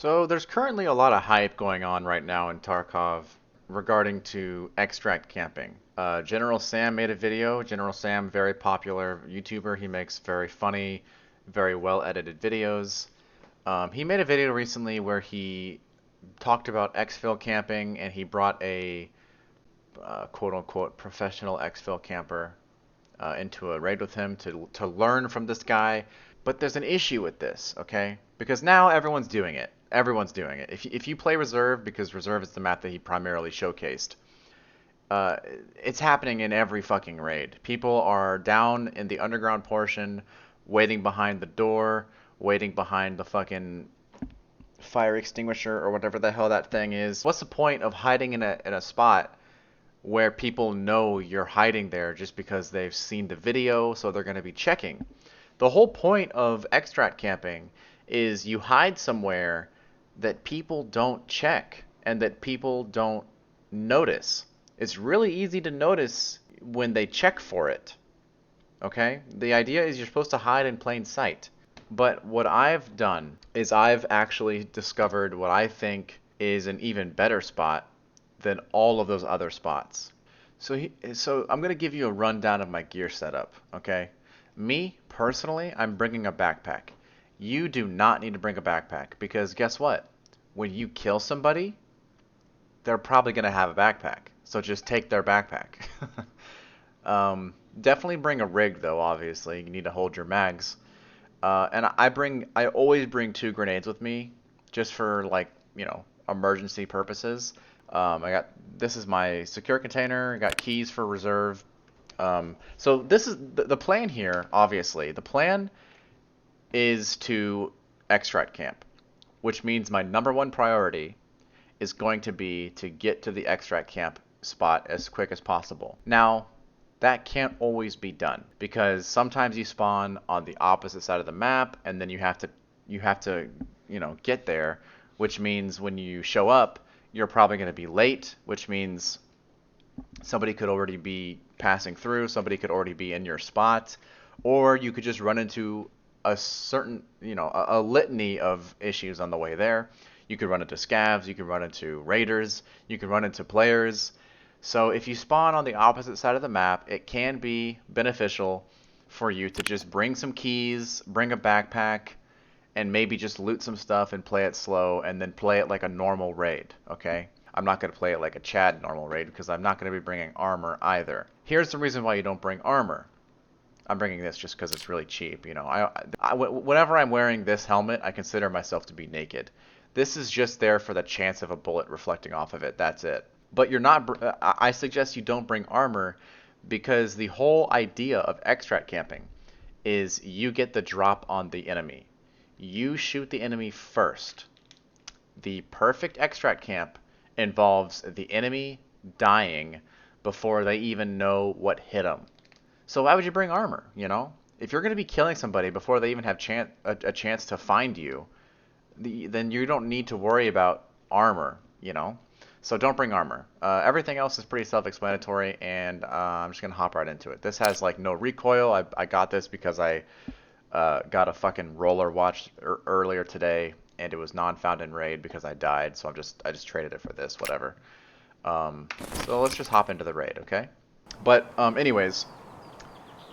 So there's currently a lot of hype going on right now in Tarkov regarding to extract camping. General Sam made a video. General Sam, very popular YouTuber. He makes very funny, very well edited videos. He made a video recently where he talked about exfil camping and he brought a quote unquote professional exfil camper into a raid with him to learn from this guy. But there's an issue with this, okay? Because now everyone's doing it. Everyone's doing it. If you play Reserve, because Reserve is the map that he primarily showcased, uh, it's happening in every fucking raid. People are down in the underground portion, waiting behind the door, waiting behind the fucking fire extinguisher or whatever the hell that thing is. What's the point of hiding in a spot where people know you're hiding there just because they've seen the video, so they're going to be checking? The whole point of extract camping is you hide somewhere that people don't check and that people don't notice. It's really easy to notice when they check for it. Okay? The idea is you're supposed to hide in plain sight. But what I've done is I've actually discovered what I think is an even better spot than all of those other spots. So I'm going to give you a rundown of my gear setup, okay? Me, personally, I'm bringing a backpack. You do not need to bring a backpack because guess what? When you kill somebody, they're probably going to have a backpack. So just take their backpack. Definitely bring a rig though, obviously. You need to hold your mags. And I always bring 2 grenades with me just for like, emergency purposes. This is my secure container. I got keys for reserve. So this is the plan here, obviously. The plan is to extract camp, which means my #1 priority is going to be to get to the extract camp spot as quick as possible. Now, that can't always be done because sometimes you spawn on the opposite side of the map and then you have to get there, which means when you show up, you're probably going to be late, which means somebody could already be passing through, somebody could already be in your spot, or you could just run into a certain, a litany of issues on the way there. You could run into scavs, you could run into raiders, you could run into players. So if you spawn on the opposite side of the map, it can be beneficial for you to just bring some keys, bring a backpack, and maybe just loot some stuff and play it slow and then play it like a normal raid, okay? I'm not going to play it like a Chad normal raid because I'm not going to be bringing armor either. Here's the reason why you don't bring armor. I'm bringing this just because it's really cheap. Whenever I'm wearing this helmet, I consider myself to be naked. This is just there for the chance of a bullet reflecting off of it. That's it. But you're not. I suggest you don't bring armor because the whole idea of extract camping is you get the drop on the enemy. You shoot the enemy first. The perfect extract camp involves the enemy dying before they even know what hit them. So why would you bring armor, If you're going to be killing somebody before they even have a chance to find you, then you don't need to worry about armor. So don't bring armor. Everything else is pretty self-explanatory, and I'm just going to hop right into it. This has, no recoil. I got this because I got a fucking roller watch earlier today, and it was non-found in raid because I died, so I just traded it for this, whatever. So let's just hop into the raid, okay? But anyways,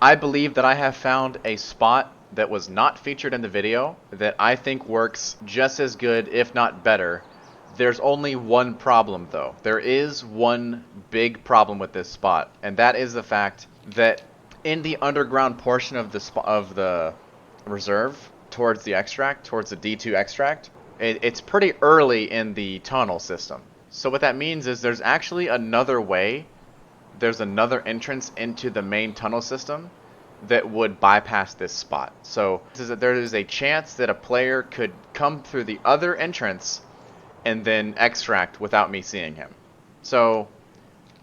I believe that I have found a spot that was not featured in the video that I think works just as good, if not better. There's only one problem though. There is one big problem with this spot, and that is the fact that in the underground portion of the reserve towards the extract, towards the D2 extract, it's pretty early in the tunnel system. So what that means is there's actually another way. There's another entrance into the main tunnel system that would bypass this spot. So there is a chance that a player could come through the other entrance and then extract without me seeing him. So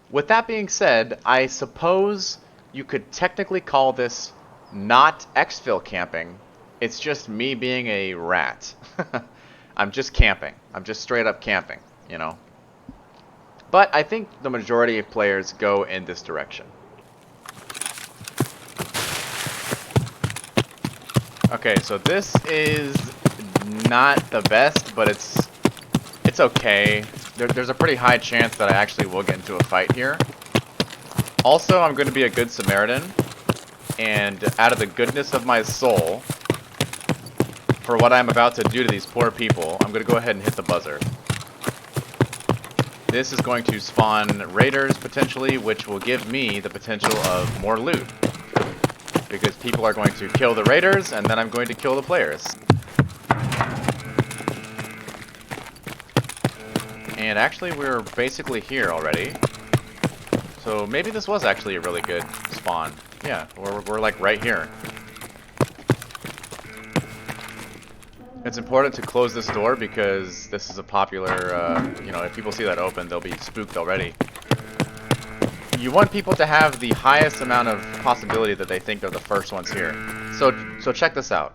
with that being said, I suppose you could technically call this not exfil camping. It's just me being a rat. I'm just camping. I'm just straight up camping, But I think the majority of players go in this direction. Okay, so this is not the best, but it's okay. There's a pretty high chance that I actually will get into a fight here. Also, I'm going to be a good Samaritan, and out of the goodness of my soul, for what I'm about to do to these poor people, I'm going to go ahead and hit the buzzer. This is going to spawn raiders, potentially, which will give me the potential of more loot. Because people are going to kill the raiders, and then I'm going to kill the players. And actually, we're basically here already. So maybe this was actually a really good spawn. Yeah, we're like right here. It's important to close this door because this is a popular, you know, if people see that open, they'll be spooked already. You want people to have the highest amount of possibility that they think they're the first ones here. So check this out.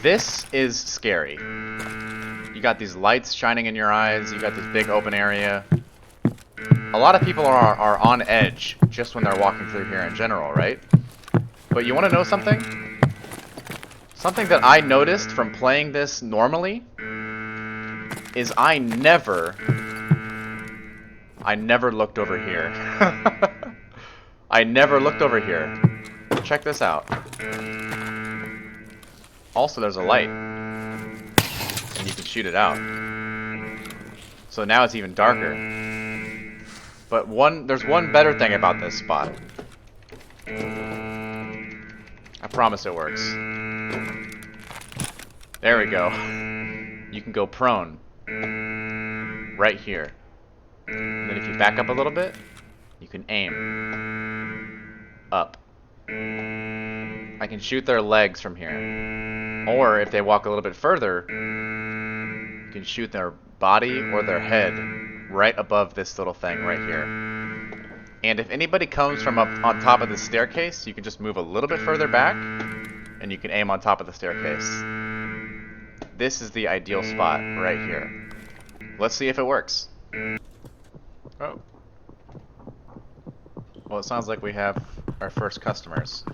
This is scary. You got these lights shining in your eyes, you got this big open area. A lot of people are on edge just when they're walking through here in general, right? But you want to know something? Something that I noticed from playing this normally is I never looked over here. I never looked over here. Check this out. Also, there's a light, and you can shoot it out. So now it's even darker. But there's one better thing about this spot. I promise it works. There we go. You can go prone. Right here. And then if you back up a little bit, you can aim. Up. I can shoot their legs from here. Or if they walk a little bit further, you can shoot their body or their head right above this little thing right here. And if anybody comes from up on top of the staircase, you can just move a little bit further back, and you can aim on top of the staircase. This is the ideal spot right here. Let's see if it works. Oh. Well, it sounds like we have our first customers.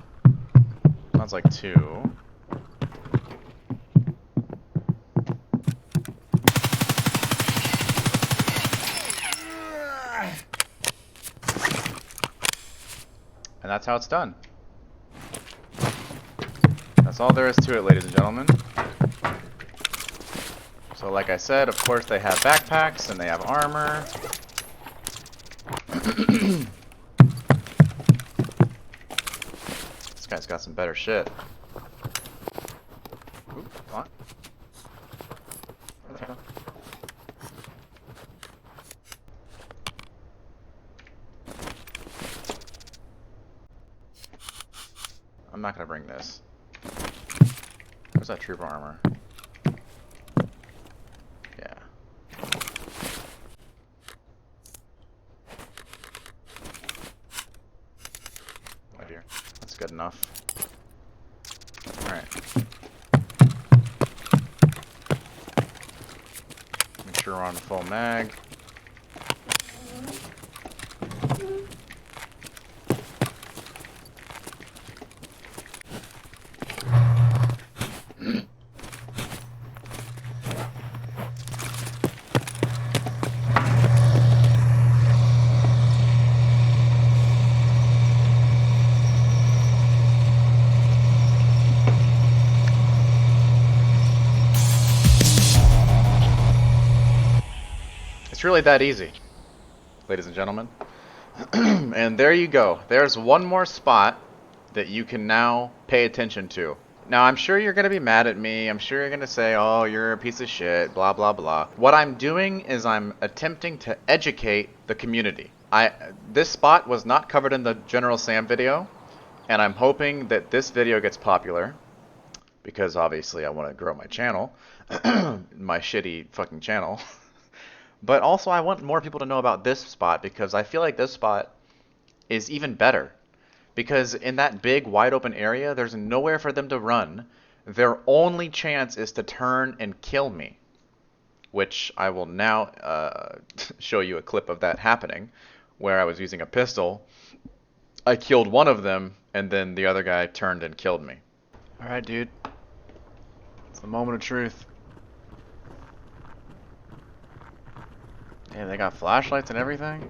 Sounds like 2. And that's how it's done. That's all there is to it, ladies and gentlemen. So like I said, of course they have backpacks and they have armor. This guy's got some better shit. Ooh, come on. Where'd that go? I'm not gonna bring this. Where's that trooper armor? Yeah. Right here. That's good enough. Alright. Make sure we're on the full mag. It's really that easy, ladies and gentlemen. And there you go. There's one more spot that you can now pay attention to. Now, I'm sure you're going to be mad at me. I'm sure you're going to say, oh, you're a piece of shit, blah, blah, blah. What I'm doing is I'm attempting to educate the community. This spot was not covered in the General Sam video, and I'm hoping that this video gets popular, because obviously I want to grow my channel, my shitty fucking channel. But also I want more people to know about this spot because I feel like this spot is even better. Because in that big wide open area, there's nowhere for them to run. Their only chance is to turn and kill me. Which I will now show you a clip of that happening. Where I was using a pistol. I killed one of them and then the other guy turned and killed me. Alright, dude. It's the moment of truth. Hey, they got flashlights and everything?